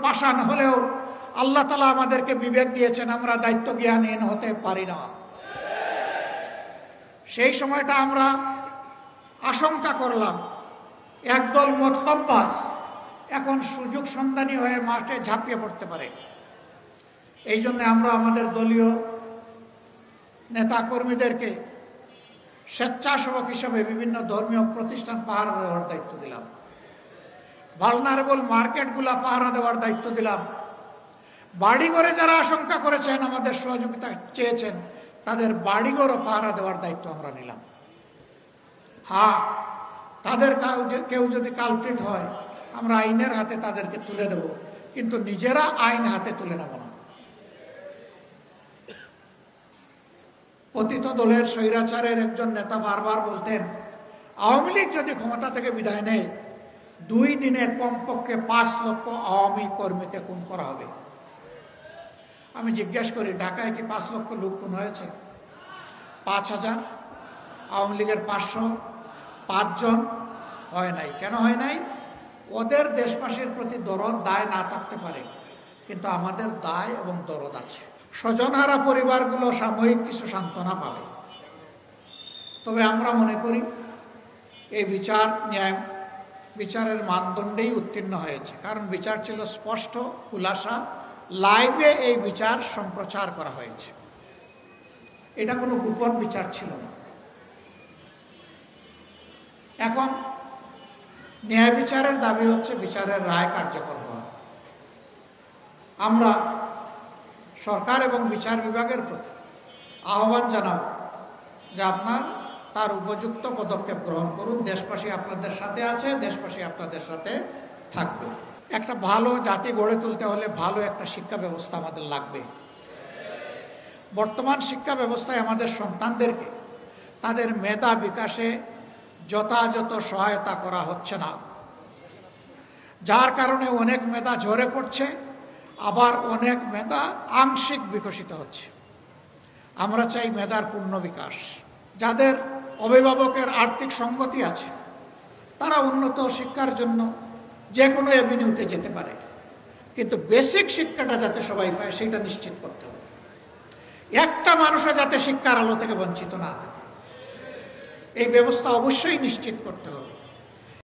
পাষাণ হলেও আল্লাহ তাআলা আমাদেরকে বিবেক দিয়েছেন, আমরা দায়িত্ব জ্ঞানহীন হতে পারি না। সেই সময়টা আমরা আশঙ্কা করলাম একদল মতলববাজ এখন সুযোগ সন্ধানী হয়ে মাঠে ঝাঁপিয়ে পড়তে পারে। এই জন্য আমরা আমাদের দলীয় নেতা কর্মীদেরকে স্বেচ্ছাসেবক হিসেবে বিভিন্ন ধর্মীয় প্রতিষ্ঠান পাহারা দেওয়ার দায়িত্ব দিলাম, ভালনারেবল মার্কেটগুলা পাহারা দেওয়ার দায়িত্ব দিলাম। বাড়িঘরে যারা আশঙ্কা করেছেন, আমাদের সহযোগিতা চেয়েছেন, তাদের বাড়িঘরও পাহারা দেওয়ার দায়িত্ব আমরা নিলাম। হ্যাঁ, তাদের কেউ যদি কালপ্রিট হয় আমরা আইনের হাতে তাদেরকে তুলে দেব, কিন্তু নিজেরা আইন হাতে তুলে নেব না। পতিত দলের স্বৈরাচারের একজন নেতা বারবার বলতেন, আওয়ামী লীগ যদি ক্ষমতা থেকে বিদায় নেয় 2 দিনে কমপক্ষে 5 লক্ষ আওয়ামী কর্মীকে খুন করা হবে। আমি জিজ্ঞেস করি, ঢাকায় কি 5 লক্ষ লোক খুন হয়েছে? 5000? আওয়ামী লীগের 505 জন হয় নাই। কেন হয় নাই? ওদের দেশবাসীর প্রতি দরদ দায় না থাকতে পারে, কিন্তু আমাদের দায় এবং দরদ আছে। স্বজনহারা পরিবারগুলো সাময়িক কিছু সান্ত্বনা পাবে, তবে আমরা মনে করি এই বিচারের মানদণ্ডেই উত্তীর্ণ হয়েছে, কারণ বিচার ছিল স্পষ্ট, খুলাসা, লাইভে এই বিচার সম্প্রচার করা হয়েছে। এটা কোনো গোপন বিচার ছিল না। এখন ন্যায় বিচারের দাবি হচ্ছে বিচারের রায় কার্যকর হওয়া। আমরা সরকার এবং বিচার বিভাগের প্রতি আহ্বান জানাব যে আপনার তার উপযুক্ত পদক্ষেপ গ্রহণ করুন। দেশবাসী আপনাদের সাথে আছে, দেশবাসী আপনাদের সাথে থাকবে। একটা ভালো জাতি গড়ে তুলতে হলে ভালো একটা শিক্ষা ব্যবস্থা আমাদের লাগবে। বর্তমান শিক্ষা ব্যবস্থায় আমাদের সন্তানদেরকে তাদের মেধা বিকাশে যথাযথ সহায়তা করা হচ্ছে না, যার কারণে অনেক মেধা ঝরে পড়ছে, আবার অনেক মেধা আংশিক বিকশিত হচ্ছে। আমরা চাই মেধার পূর্ণ বিকাশ। যাদের অভিভাবকের আর্থিক সঙ্গতি আছে তারা উন্নত শিক্ষার জন্য যে কোনো এভিনিউতে যেতে পারে, কিন্তু বেসিক শিক্ষাটা যাতে সবাই পায় সেটা নিশ্চিত করতে হবে। একটা মানুষও যাতে শিক্ষার আলো থেকে বঞ্চিত না থাকে, এই ব্যবস্থা অবশ্যই নিশ্চিত করতে হবে।